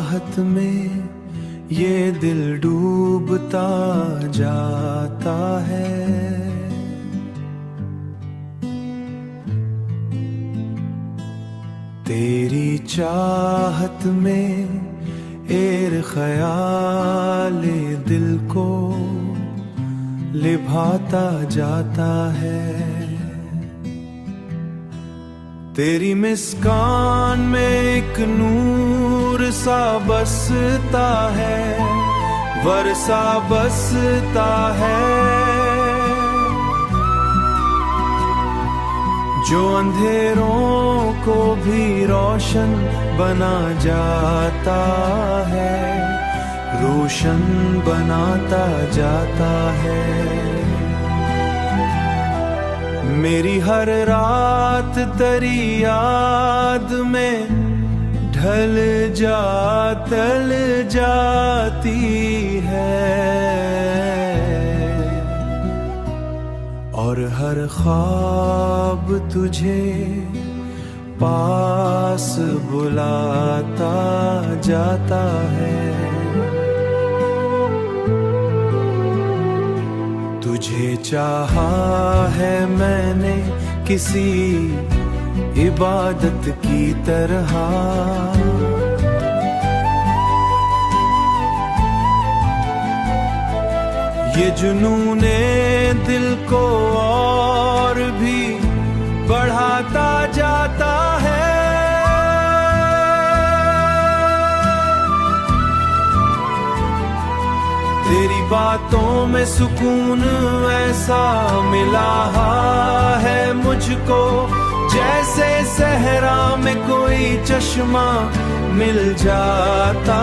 चाहत में ये दिल डूबता जाता है। तेरी चाहत में एर ख्याल दिल को लिभाता जाता है। तेरी मुस्कान में एक नूर सा बसता है, वर्षा बसता है, जो अंधेरों को भी रोशन बना जाता है, रोशन बनाता जाता है। मेरी हर रात तेरी याद में ढल जाती है, और हर ख्वाब तुझे पास बुलाता जाता है। तुझे चाहा है मैंने किसी इबादत की तरह, ये जुनूने दिल को और भी बढ़ाता जाता है। तेरी बातों में सुकून ऐसा मिला है मुझको, जैसे सहरा में कोई चश्मा मिल जाता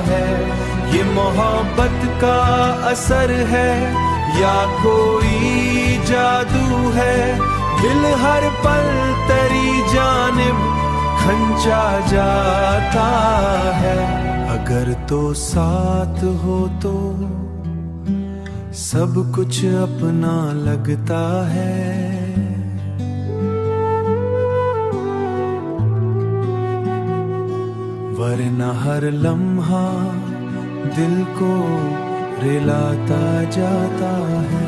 है। ये मोहब्बत का असर है या कोई जादू है, दिल हर पल तेरी जानिब खंचा जाता है। अगर तो साथ हो तो सब कुछ अपना लगता है, वरना हर लम्हा दिल को रिलाता जाता है।